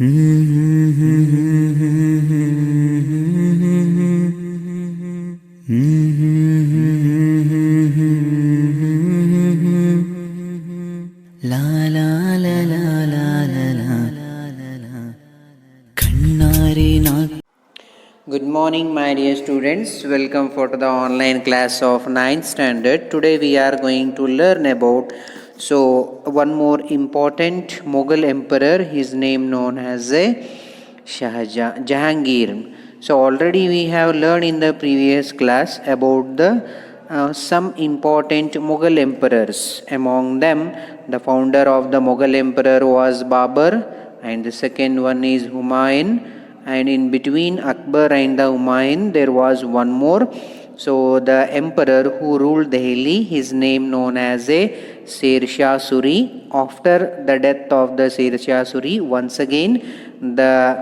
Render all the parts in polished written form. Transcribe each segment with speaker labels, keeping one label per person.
Speaker 1: La la la la la la la la Kannare na.
Speaker 2: Good morning, my dear students. Welcome for the online class of 9th standard. Today we are going to learn about one more important Mughal emperor. His name known as a Jahangir. So already we have learned in the previous class about the some important Mughal emperors. Among them, the founder of the Mughal emperor was Babur, and the second one is Humayun, and in between Akbar and the Humayun there was one more. So the emperor who ruled Delhi, his name known as a Sher Shah Suri. After the death of the Sher Shah Suri, once again the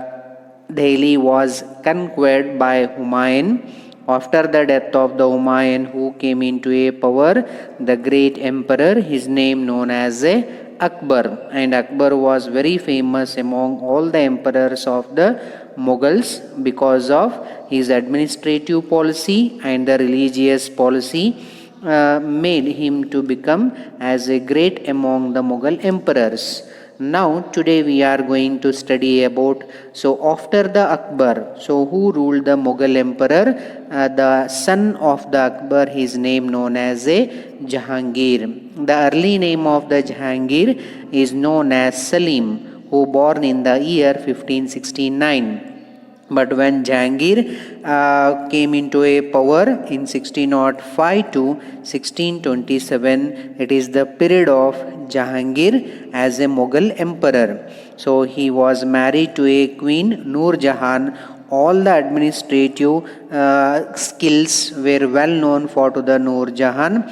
Speaker 2: Delhi was conquered by Humayun. After the death of the Humayun, who came into a power, the great emperor, his name known as a Akbar, and Akbar was very famous among all the emperors of the Mughals because of his administrative policy and the religious policy made him to become as a great among the Mughal emperors. Now today we are going to study about after the Akbar, who ruled the Mughal emperor, the son of the Akbar, his name known as a Jahangir. The early name of the Jahangir is known as Salim, who born in the year 1569. But when Jahangir came into a power in 1605 to 1627, it is the period of Jahangir as a Mughal emperor. So he was married to a queen, Noor Jahan. All the administrative skills were well known for to the Noor Jahan.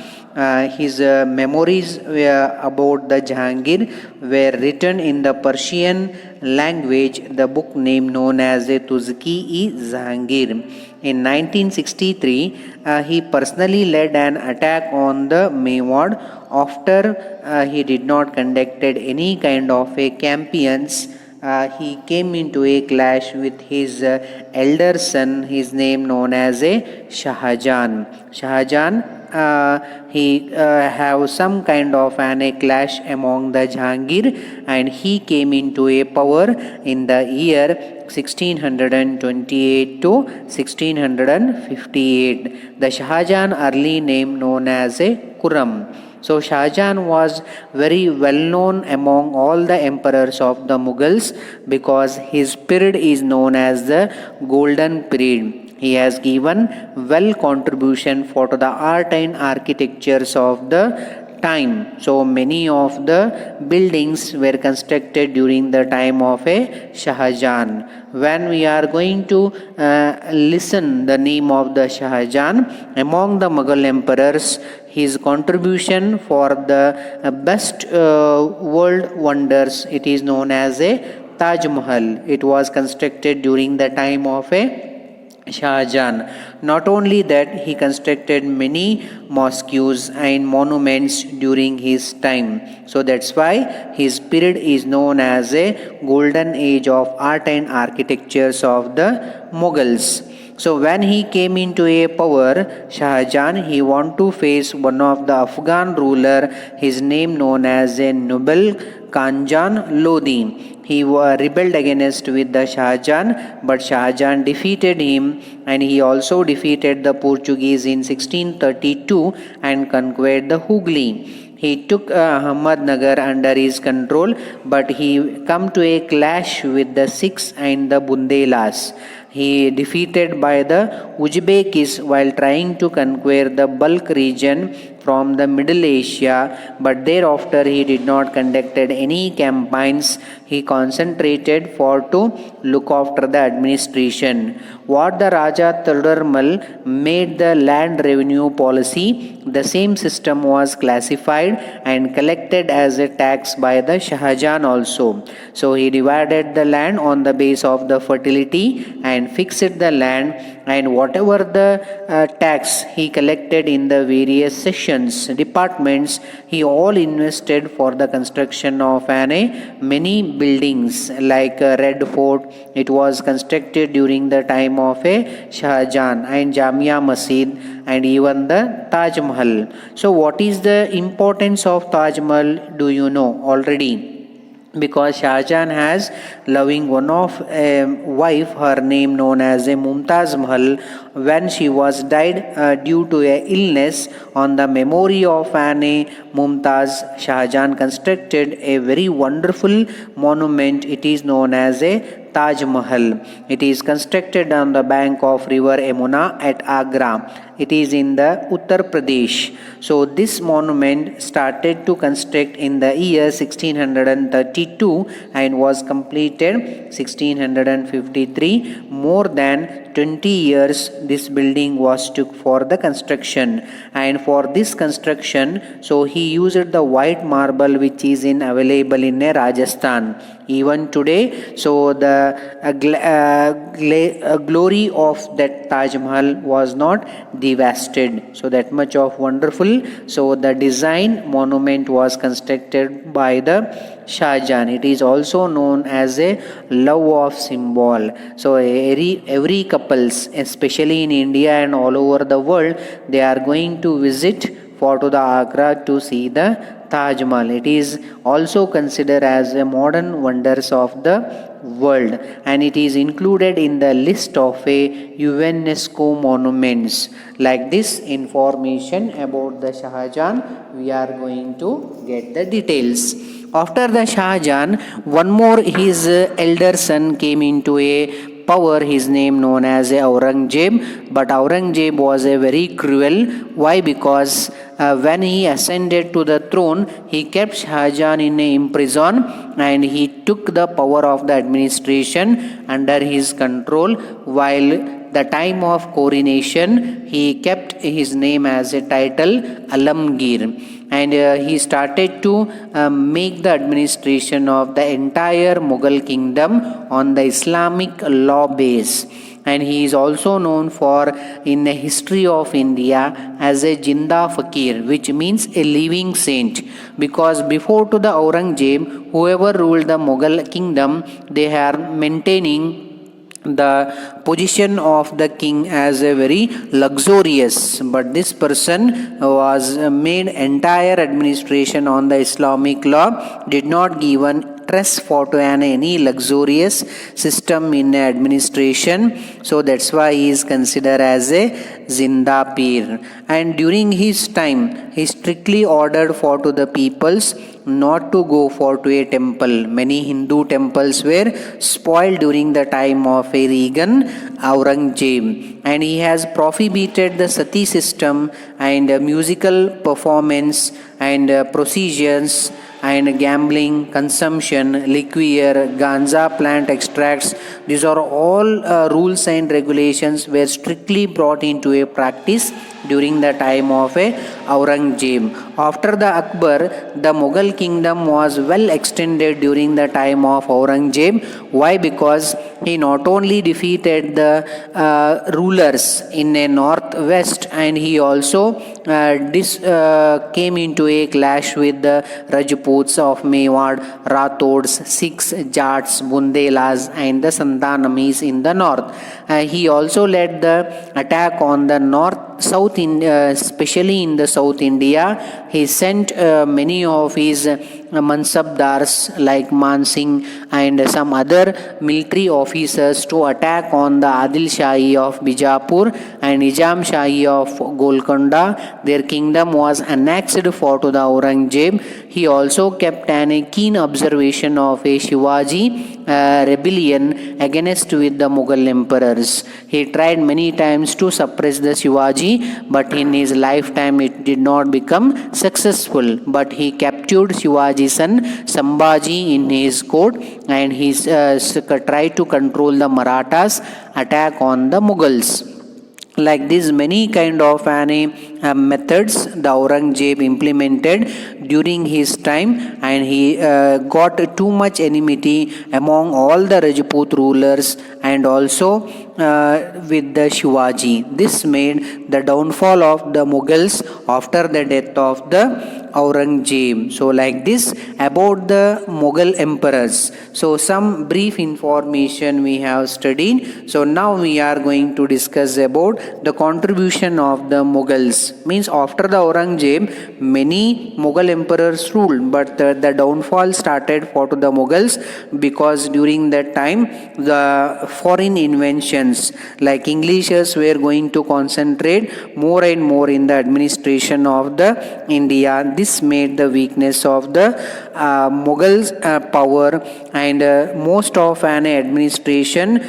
Speaker 2: His memories about the Jahangir were written in the Persian language, the book name known as Tuzki-e-Jahangir. In 1963, he personally led an attack on the Mewad after he did not conducted any kind of a campaigns. He came into a clash with his elder son, his name known as a Shahjahan. He have some kind of a clash among the Jahangir, and he came into a power in the year 1628 to 1658. The Shahjahan early name known as a Khurram. So Shahjahan was very well known among all the emperors of the Mughals because his period is known as the Golden Period. He has given well contribution for the art and architectures of the time. So many of the buildings were constructed during the time of a Shahjahan. When we are going to listen the name of the Shahjahan among the Mughal emperors, his contribution for the best world wonders, it is known as a Taj Mahal. It was constructed during the time of a Shahjahan. Not only that, he constructed many mosques and monuments during his time. So that's why his period is known as a golden age of art and architectures of the Mughals. So when he came into a power, Shahjahan, he want to face one of the Afghan ruler, his name known as a Noble Khanjan Lodi. He rebelled against with the Shahjahan, but Shahjahan defeated him, and he also defeated the Portuguese in 1632 and conquered the Hooghly. He took Ahmednagar under his control, but he come to a clash with the Sikhs and the Bundelas. He defeated by the Uzbekis while trying to conquer the Balkh region from the Middle Asia, but thereafter he did not conducted any campaigns. He concentrated for to look after the administration. What the Raja Todarmal made the land revenue policy, the same system was classified and collected as a tax by the Shahjahan also. So he divided the land on the base of the fertility and fixed the land, and whatever the tax he collected in the various sections, departments, he all invested for the construction of many buildings like Red Fort. It was constructed during the time of a Shah Jahan, and Jamia Masjid, and even the Taj Mahal. So what is the importance of Taj Mahal? Do you know already? Because Shah Jahan has loving one of a wife, her name known as a Mumtaz Mahal. When she was died due to a illness, on the memory of Anne Mumtaz, Shah Jahan constructed a very wonderful monument. It is known as a Taj Mahal. It is constructed on the bank of river Yamuna at Agra. It is in the Uttar Pradesh. So this monument started to construct in the year 1632 and was completed 1653. More than 20 years this building was took for the construction, and for this construction, so he used the white marble which is available in Rajasthan. Even today, so the glory of that Taj Mahal was not devastated. So that much of wonderful. So the design monument was constructed by the Shah Jahan. It is also known as a love of symbol. So every couples, especially in India and all over the world, they are going to visit for to the Agra to see the Taj Mahal. It is also considered as a modern wonders of the world, and it is included in the list of a UNESCO monuments. Like this information about the Shah Jahan, we are going to get the details. After the Shah Jahan, one more his elder son came into a power. His name known as Aurangzeb. But Aurangzeb was a very cruel. Why? Because when he ascended to the throne, he kept Shah Jahan in prison, and he took the power of the administration under his control. While the time of coronation, he kept his name as a title Alamgir, and he started to make the administration of the entire Mughal kingdom on the Islamic law base. And he is also known for in the history of India as a Jinda Fakir, which means a living saint, because before to the Aurangzeb, whoever ruled the Mughal kingdom, they are maintaining the position of the king as a very luxurious, but this person was made entire administration on the Islamic law, did not given trust for to any luxurious system in administration. So that's why he is considered as a Zinda Pir. And during his time, he strictly ordered for to the peoples not to go for to a temple. Many Hindu temples were spoiled during the time of a Regan Aurangzeb, and he has prohibited the sati system and musical performance and processions and gambling, consumption, liquor, ganja plant extracts. These are all rules and regulations were strictly brought into a practice during the time of a Aurangzeb. After the Akbar, the Mughal kingdom was well extended during the time of Aurangzeb. Why? Because he not only defeated the rulers in a northwest, and he also came into a clash with the Rajputs of Mewar, Rathods, Sikhs, Jats, Bundelas, and the Santanamis in the north. He also led the attack on the south, especially in the South India. He sent many of his Mansabdars like Man Singh and some other military officers to attack on the Adil Shahi of Bijapur and Nizam Shahi of Golconda. Their kingdom was annexed for to the Aurangzeb. He also kept a keen observation of a Shivaji rebellion against with the Mughal emperors. He tried many times to suppress the Shivaji, but in his lifetime it did not become successful. But he captured Shivaji's son Sambhaji in his court, and he tried to control the Marathas' attack on the Mughals. Like this, many kind of methods the Aurangzeb implemented during his time, and he got too much enmity among all the Rajput rulers and also with the Shivaji. This made the downfall of the Mughals after the death of the Aurangzeb. So, like this about the Mughal emperors. So, some brief information we have studied. So, now we are going to discuss about the contribution of the Mughals. Means after the Aurangzeb, many Mughal emperors ruled, but the downfall started for the Mughals because during that time the foreign inventions like Englishers were going to concentrate more and more in the administration of the India. This made the weakness of the Mughals power, and most of an administration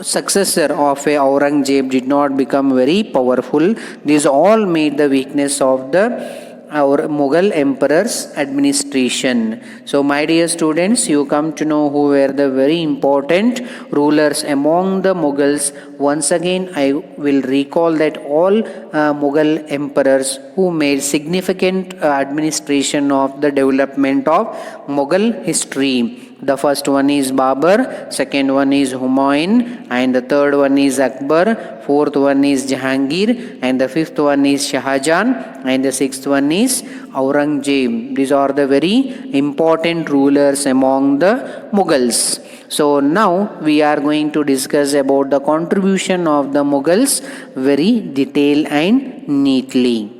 Speaker 2: successor of a Aurangzeb did not become very powerful. This all made the weakness of the our Mughal emperor's administration. So, my dear students, you come to know who were the very important rulers among the Mughals. Once again, I will recall that all Mughal emperors who made significant administration of the development of Mughal history. The first one is Babur, second one is Humayun, and the third one is Akbar, fourth one is Jahangir, and the fifth one is Shahjahan, and the sixth one is Aurangzeb. These are the very important rulers among the Mughals. So now we are going to discuss about the contribution of the Mughals very detailed and neatly.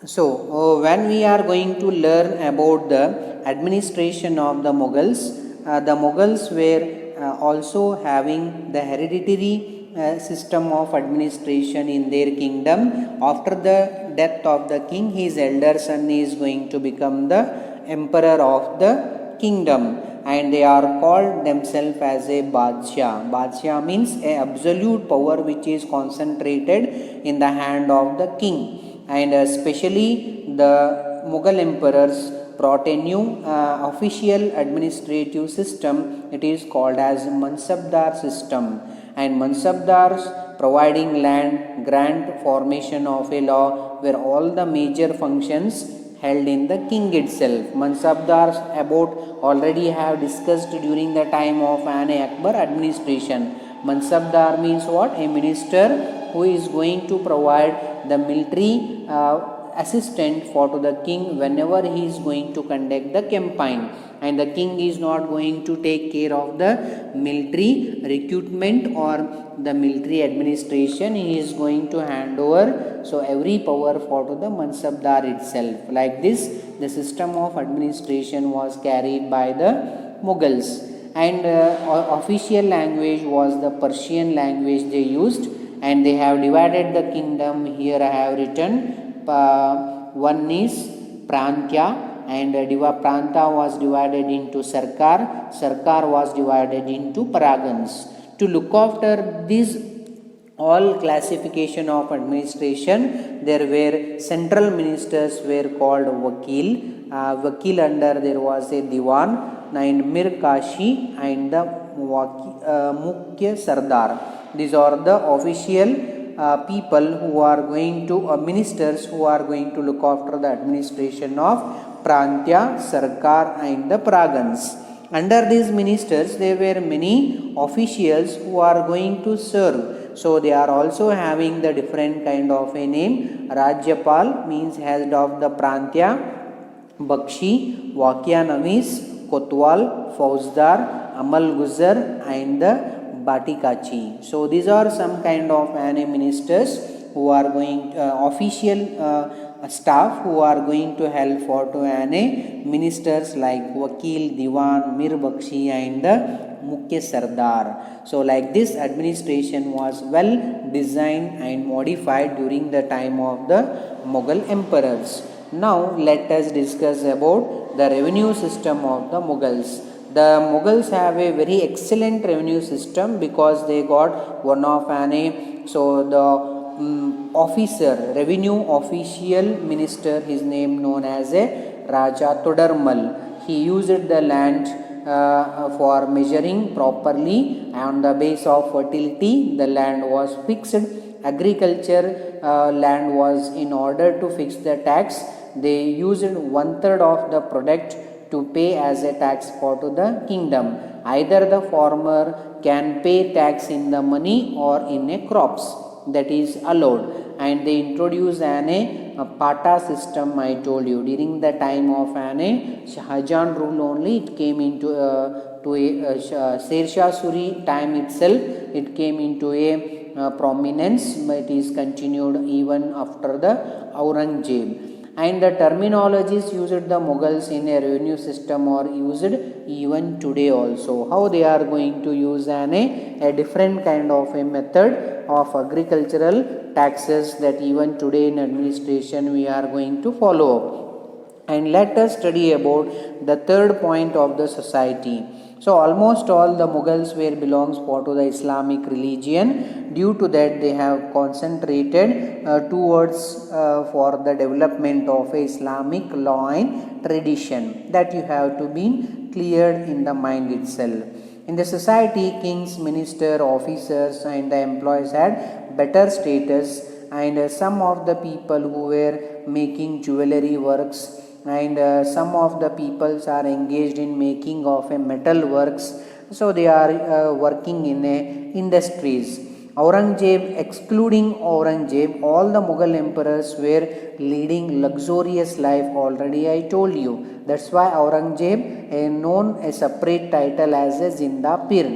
Speaker 2: So, when we are going to learn about the administration of the Mughals were also having the hereditary system of administration in their kingdom. After the death of the king, his elder son is going to become the emperor of the kingdom, and they are called themselves as a Badshah. Badshah means a absolute power which is concentrated in the hand of the king. And especially the Mughal emperors brought a new official administrative system. It is called as Mansabdar system, and Mansabdars providing land, grant, formation of a law were all the major functions held in the king itself. Mansabdars about already have discussed during the time of Akbar administration. Mansabdar means what? A minister who is going to provide the military assistant for to the king whenever he is going to conduct the campaign, and the king is not going to take care of the military recruitment or the military administration. He is going to hand over so every power for to the Mansabdar itself. Like this, the system of administration was carried by the Mughals, and official language was the Persian language they used, and they have divided the kingdom. Here I have written one is Prantya, and Pranta was divided into Sarkar. Sarkar was divided into Paragans. To look after these all classification of administration, there were central ministers were called Vakil. Vakil under there was a Diwan, and Mir Kashi, and the Mukhya Sardar. These are the official people who are going to ministers who are going to look after the administration of Prantya, Sarkar, and the Paragans. Under these ministers, there were many officials who are going to serve. So they are also having the different kind of a name. Rajyapal means head of the Prantya, Bakshi, Vakya Navis, Kotwal, Fauzdar, Amal Guzar, and the Batikachi. So these are some kind of ministers who are going official staff who are going to help for to ministers like Vakil, Diwan, Mir Bakshi, and the Mukhya Sardar. So like this administration was well designed and modified during the time of the Mughal emperors. Now let us discuss about the revenue system of the Mughals. The Mughals have a very excellent revenue system because they got one of so the officer, revenue official minister, his name known as a Raja Todarmal. He used the land for measuring properly, and on the base of fertility the land was fixed agriculture land was, in order to fix the tax, they used 1/3 of the product to pay as a tax for to the kingdom. Either the farmer can pay tax in the money or in a crops, that is allowed. And they introduced a pata system. I told you during the time of Shahjahan rule only it came into to a Sher Shah Suri time itself it came into a prominence. It is continued even after the Aurangzeb. And the terminologies used the Mughals in a revenue system are used even today also. How they are going to use a different kind of a method of agricultural taxes that even today in administration we are going to follow up. And let us study about the third point of the society. So almost all the Mughals were belongs to the Islamic religion. Due to that they have concentrated towards for the development of Islamic law and tradition. That you have to be cleared in the mind itself. In the society, kings, minister, officers and the employees had better status, and some of the people who were making jewelry works and some of the peoples are engaged in making of a metal works, so they are working in industries. Aurangzeb, excluding Aurangzeb, all the Mughal emperors were leading luxurious life. Already I told you. That's why Aurangzeb is known a separate title as a Zinda Pir.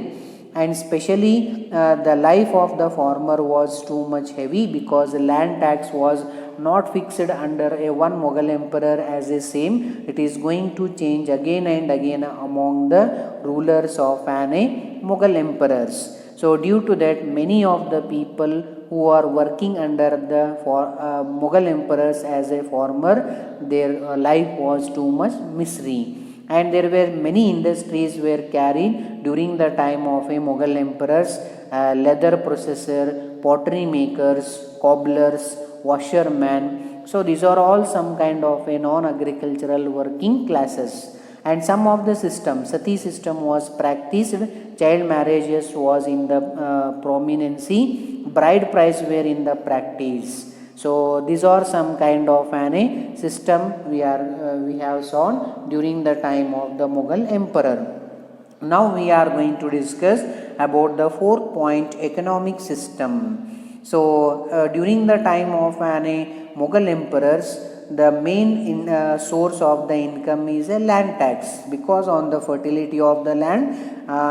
Speaker 2: And especially the life of the farmer was too much heavy because the land tax was not fixed under a one Mughal emperor as a same. It is going to change again and again among the rulers of Mughal emperors. So due to that, many of the people who are working under the Mughal emperors as a farmer, their life was too much misery. And there were many industries were carried during the time of a Mughal emperors, leather processor, pottery makers, cobblers, washermen. So these are all some kind of a non-agricultural working classes. And some of the systems, sati system was practiced, child marriages was in the prominency, bride price were in the practice. So these are some kind of system we have seen during the time of the Mughal emperor. Now we are going to discuss about the fourth point, economic system. So during the time of Mughal emperors, the main source of the income is a land tax, because on the fertility of the land,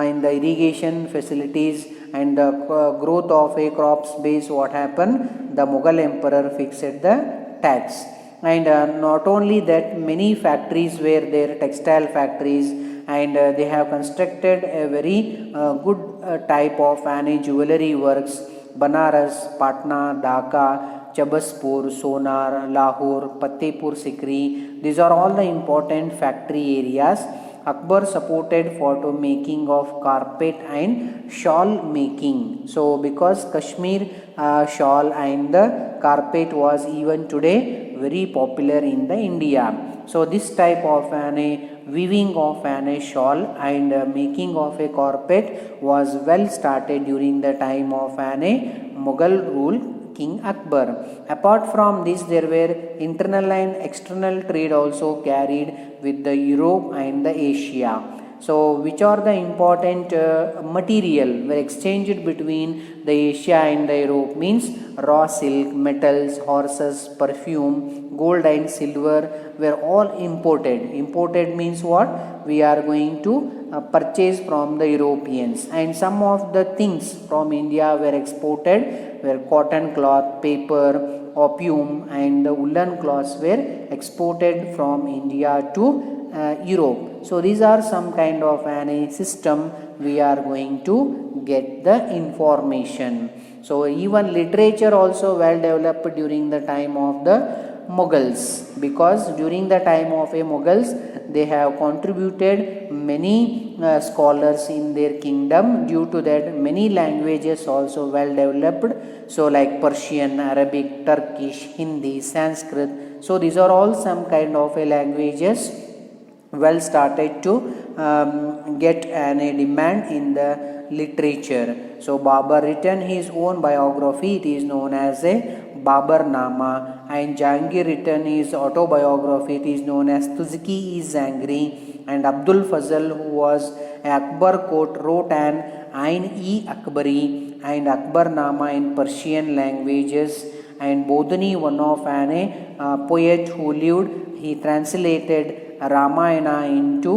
Speaker 2: in the irrigation facilities and the growth of a crops base, what happened, the Mughal emperor fixed the tax. And not only that, many factories were there, textile factories, and they have constructed a very good type of jewelry works. Banaras, Patna, Dhaka, Chabaspur, Sonar, Lahore, Fatehpur Sikri. These are all the important factory areas. Akbar supported for the making of carpet and shawl making. So because Kashmir shawl and the carpet was even today very popular in the India. So this type of weaving of shawl and making of a carpet was well started during the time of Mughal rule, King Akbar. Apart from this, there were internal and external trade also carried with the Europe and the Asia. So which are the important material were exchanged between the Asia and the Europe means raw silk, metals, horses, perfume, gold and silver were all imported. Imported means what? We are going to purchase from the Europeans, and some of the things from India were exported, were cotton cloth, paper, opium and the woolen cloths were exported from India to Europe. So these are some kind of system we are going to get the information. So even literature also well developed during the time of the Mughals, because during the time of a Mughals they have contributed many scholars in their kingdom. Due to that, many languages also well developed, so like Persian, Arabic, Turkish, Hindi, Sanskrit. So these are all some kind of languages well started to get a demand in the literature. So Babur written his own biography, it is known as a Baburnama, and Jahangir written his autobiography, it is known as Tuzki is Angry, and Abdul Fazl, who was Akbar court, wrote an Ain-e-Akbari and Akbarnama in Persian languages, and Bodhani, one of an poet who lived, he translated Ramayana into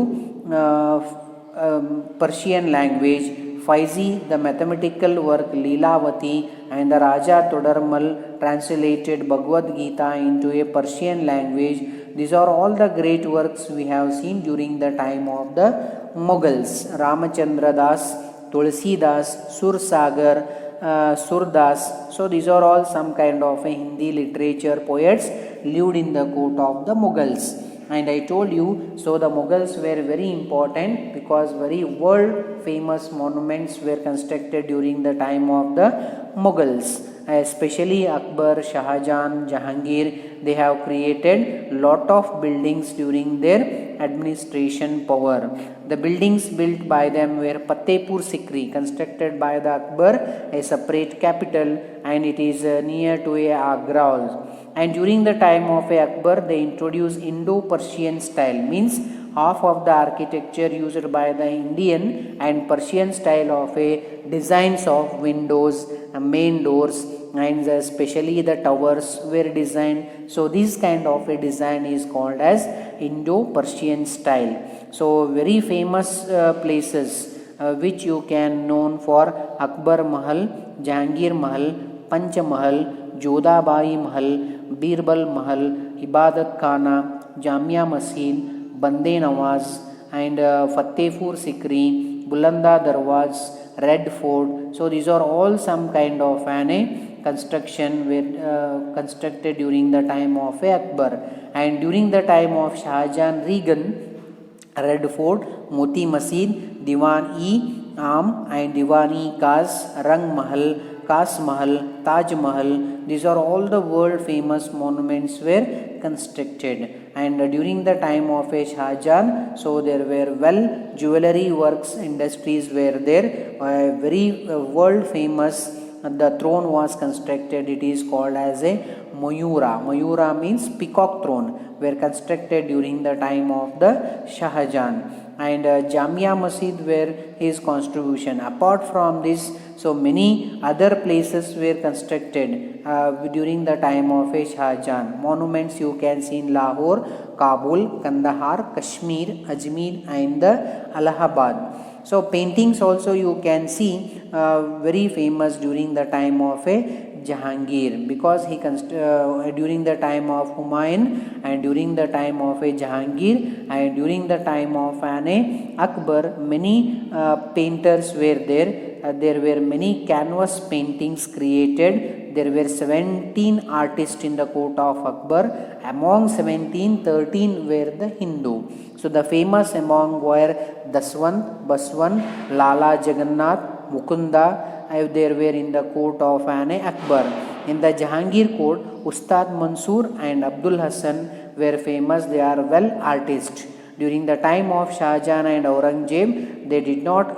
Speaker 2: Persian language. Faizi, the mathematical work Leelavati, and the Raja Todarmal translated Bhagavad Gita into a Persian language. These are all the great works we have seen during the time of the Mughals. Ramachandra Das, Tulsi Das, Sursagar, Surdas. So these are all some kind of a Hindi literature poets lived in the court of the Mughals. And I told you, so the Mughals were very important because very world famous monuments were constructed during the time of the Mughals. Especially Akbar, Shah Jahan, Jahangir, they have created lot of buildings during their administration power. The buildings built by them were Fatehpur Sikri, constructed by the Akbar, a separate capital, and it is near to Agra. And during the time of Akbar, they introduced Indo-Persian style, means half of the architecture used by the Indian and Persian style of a designs of windows, main doors, and especially the towers were designed. So this kind of a design is called as Indo-Persian style. So very famous places which you can known for Akbar Mahal, Jahangir Mahal, Panch Mahal, Jodhabai Mahal, Birbal Mahal, Ibadat Khana, Jamia Masjid, Bande Nawaz, and Fatehpur Sikri, Bulanda Darwaz, Red Fort. So these are all some kind of construction were constructed during the time of Akbar. And during the time of Shah Jahan Regan, Red Fort, Moti Masjid, Diwan-e-Am and Diwan-e-Kaz, Rang Mahal, Kas Mahal, Taj Mahal, these are all the world famous monuments were constructed. And during the time of Shah Jahan, so there were well jewelry works industries were there, very world famous. The throne was constructed, it is called as a Mayura. Mayura means peacock throne, were constructed during the time of the Shah Jahan. And Jamia Masjid were his contribution. Apart from this, so many other places were constructed during the time of Shah Jahan. Monuments you can see in Lahore, Kabul, Kandahar, Kashmir, Ajmer, and the Allahabad. So paintings also you can see very famous during the time of Jahangir, because he during the time of Humayun and during the time of Jahangir and during the time of Akbar, many painters were there. There were many canvas paintings created. There were 17 artists in the court of Akbar. Among 17, 13 were the Hindu. So the famous among were Daswant, Baswan, Lala Jagannath, Mukunda. There were in the court of Akbar. In the Jahangir court, Ustad Mansur and Abdul Hassan were famous. They are well artists. During the time of Shah Jahan and Aurangzeb, they did not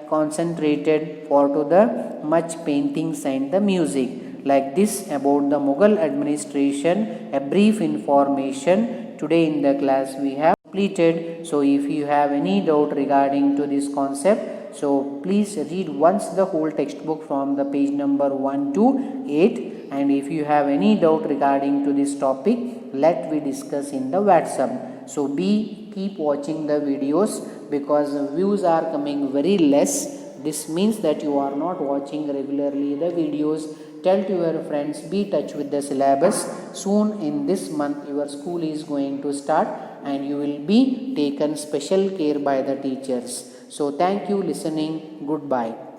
Speaker 2: concentrated for to the much paintings and the music. Like this about the Mughal administration, a brief information today in the class we have completed. So if you have any doubt regarding to this concept, so please read once the whole textbook from the page number 1 to 8, and if you have any doubt regarding to this topic, let we discuss in the WhatsApp. So keep watching the videos, because views are coming very less. This means that you are not watching regularly the videos. Tell to your friends, be touch with the syllabus. Soon in this month your school is going to start and you will be taken special care by the teachers. So thank you listening. Goodbye.